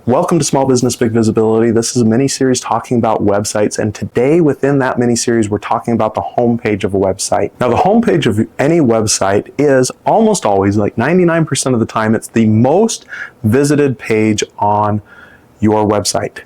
Welcome to Small Business Big Visibility. This is a mini-series talking about websites, and today within that mini-series we're talking about the homepage of a website. Now the homepage of any website is almost always, like 99% of the time, it's the most visited page on your website.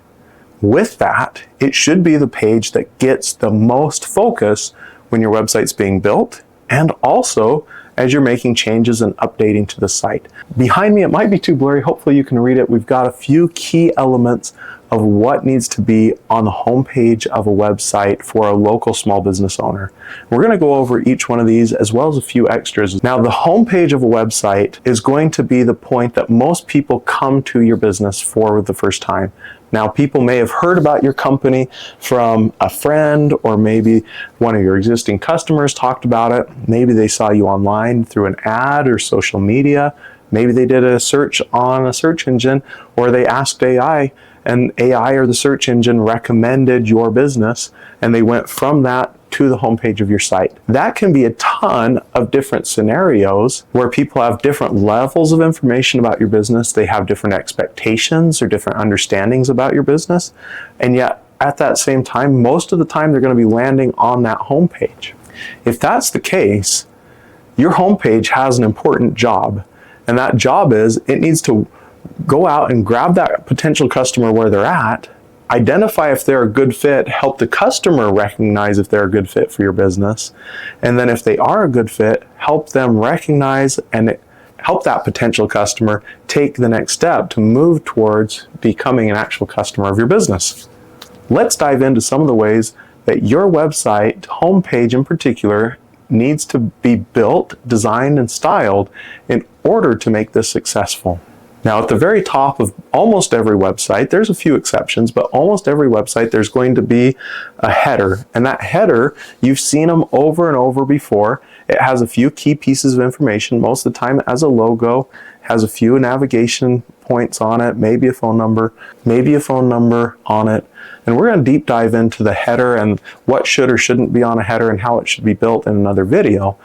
With that, it should be the page that gets the most focus when your website's being built and also as you're making changes and updating to the site. Behind me, it might be too blurry. Hopefully you can read it. We've got a few key elements of what needs to be on the homepage of a website for a local small business owner. We're going to go over each one of these as well as a few extras. Now, the homepage of a website is going to be the point that most people come to your business for the first time. Now, people may have heard about your company from a friend, or maybe one of your existing customers talked about it. Maybe they saw you online through an ad or social media. Maybe they did a search on a search engine, or they asked AI, and AI or the search engine recommended your business, and they went from that to the homepage of your site. That can be a ton of different scenarios where people have different levels of information about your business. They have different expectations or different understandings about your business. And yet at that same time, most of the time they're going to be landing on that homepage. If that's the case, your homepage has an important job. And that job is it needs to go out and grab that potential customer where they're at, identify if they're a good fit, help the customer recognize if they're a good fit for your business, and then if they are a good fit, help them recognize and help that potential customer take the next step to move towards becoming an actual customer of your business. Let's dive into some of the ways that your website, homepage in particular, needs to be built, designed, and styled in order to make this successful. Now, at the very top of almost every website, there's a few exceptions, but almost every website, there's going to be a header. And that header, you've seen them over and over before. It has a few key pieces of information. Most of the time it has a logo, has a few navigation points on it, maybe a phone number on it. And we're going to deep dive into the header and what should or shouldn't be on a header and how it should be built in another video.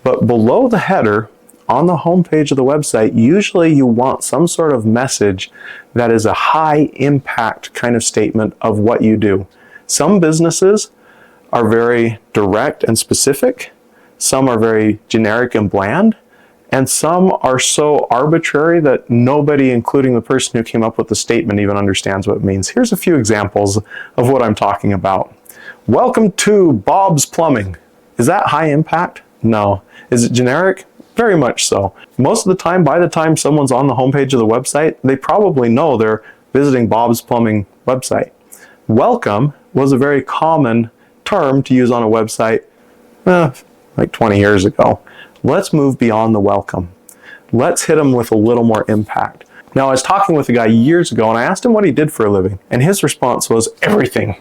But below the header, on the homepage of the website, usually you want some sort of message that is a high impact kind of statement of what you do. Some businesses are very direct and specific, some are very generic and bland, and some are so arbitrary that nobody, including the person who came up with the statement, even understands what it means. Here's a few examples of what I'm talking about. Welcome to Bob's Plumbing. Is that high impact? No. Is it generic? Very much so. Most of the time, by the time someone's on the homepage of the website, they probably know they're visiting Bob's Plumbing website. Welcome was a very common term to use on a website like 20 years ago. Let's move beyond the welcome. Let's hit them with a little more impact. Now, I was talking with a guy years ago and I asked him what he did for a living, and his response was everything.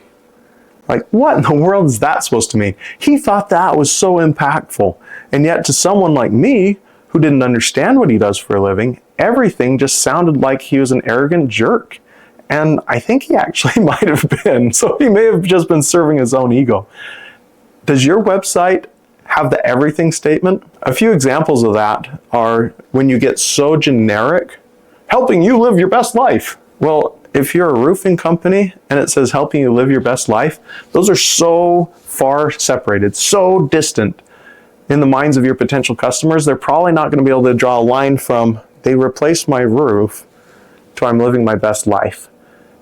Like, what in the world is that supposed to mean? He thought that was so impactful. And yet to someone like me, who didn't understand what he does for a living, everything just sounded like he was an arrogant jerk. And I think he actually might have been. So he may have just been serving his own ego. Does your website have the everything statement? A few examples of that are when you get so generic, helping you live your best life. Well, if you're a roofing company and it says helping you live your best life, those are so far separated, so distant in the minds of your potential customers, they're probably not going to be able to draw a line from they replaced my roof to I'm living my best life.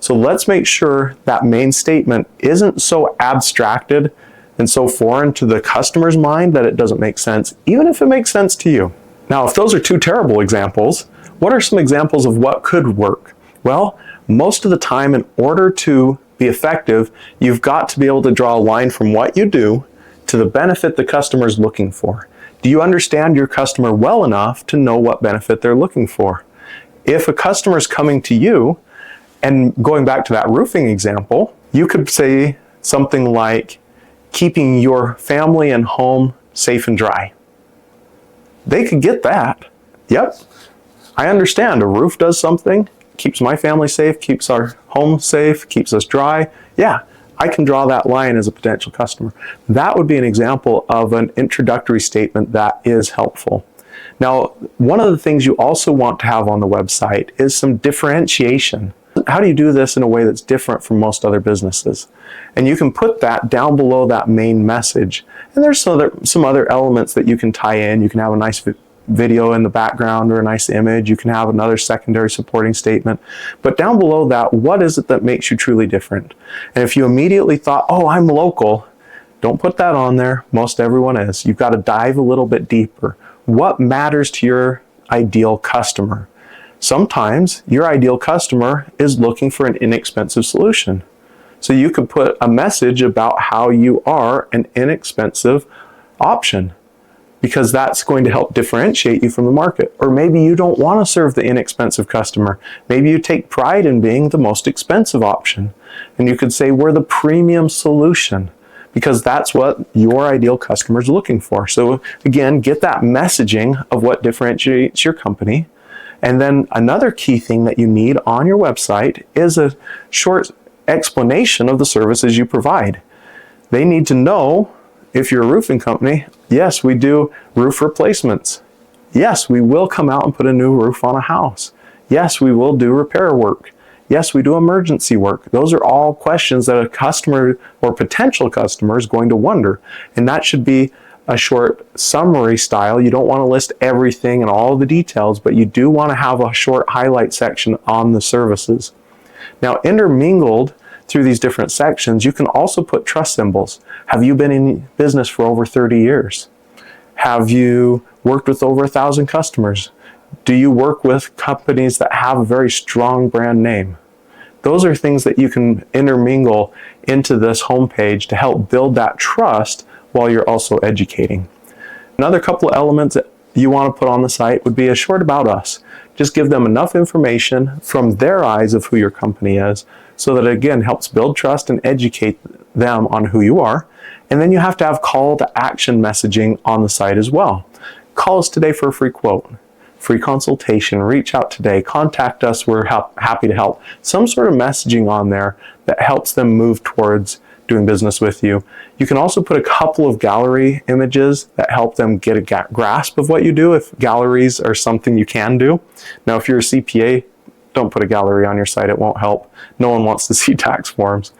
So let's make sure that main statement isn't so abstracted and so foreign to the customer's mind that it doesn't make sense, even if it makes sense to you. Now, if those are two terrible examples, what are some examples of what could work? Well, most of the time, in order to be effective, you've got to be able to draw a line from what you do to the benefit the customer is looking for. Do you understand your customer well enough to know what benefit they're looking for? If a customer is coming to you, and going back to that roofing example, you could say something like, keeping your family and home safe and dry. They could get that. Yep, I understand a roof does something, keeps my family safe, keeps our home safe, keeps us dry. Yeah, I can draw that line as a potential customer. That would be an example of an introductory statement that is helpful. Now, one of the things you also want to have on the website is some differentiation. How do you do this in a way that's different from most other businesses? And you can put that down below that main message. And there's some other elements that you can tie in. You can have a nice video in the background or a nice image. You can have another secondary supporting statement. But down below that, what is it that makes you truly different? And if you immediately thought, oh, I'm local, don't put that on there. Most everyone is. You've got to dive a little bit deeper. What matters to your ideal customer? Sometimes your ideal customer is looking for an inexpensive solution. So you could put a message about how you are an inexpensive option, because that's going to help differentiate you from the market. Or maybe you don't want to serve the inexpensive customer. Maybe you take pride in being the most expensive option. And you could say we're the premium solution, because that's what your ideal customer is looking for. So again, get that messaging of what differentiates your company. And then another key thing that you need on your website is a short explanation of the services you provide. They need to know, if you're a roofing company, yes, we do roof replacements. Yes, we will come out and put a new roof on a house. Yes, we will do repair work. Yes, we do emergency work. Those are all questions that a customer or potential customer is going to wonder. And that should be a short summary style. You don't want to list everything and all the details, but you do want to have a short highlight section on the services. Now, intermingled through these different sections, you can also put trust symbols. Have you been in business for over 30 years? Have you worked with over 1,000 customers? Do you work with companies that have a very strong brand name? Those are things that you can intermingle into this homepage to help build that trust while you're also educating. Another couple of elements that you want to put on the site would be a short about us. Just give them enough information from their eyes of who your company is, so that it again helps build trust and educate them on who you are. And then you have to have call to action messaging on the site as well. Call us today for a free quote, free consultation, reach out today, contact us, we're happy to help. Some sort of messaging on there that helps them move towards doing business with you. You can also put a couple of gallery images that help them get a grasp of what you do, if galleries are something you can do. Now, if you're a CPA, don't put a gallery on your site, it won't help. No one wants to see tax forms.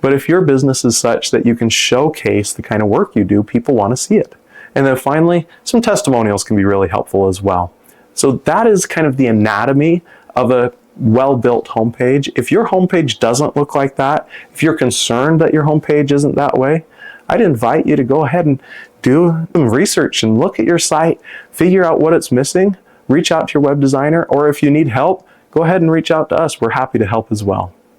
But if your business is such that you can showcase the kind of work you do, people want to see it. And then finally, some testimonials can be really helpful as well. So that is kind of the anatomy of a well-built homepage. If your homepage doesn't look like that, if you're concerned that your homepage isn't that way, I'd invite you to go ahead and do some research and look at your site, figure out what it's missing, reach out to your web designer, or if you need help, go ahead and reach out to us. We're happy to help as well.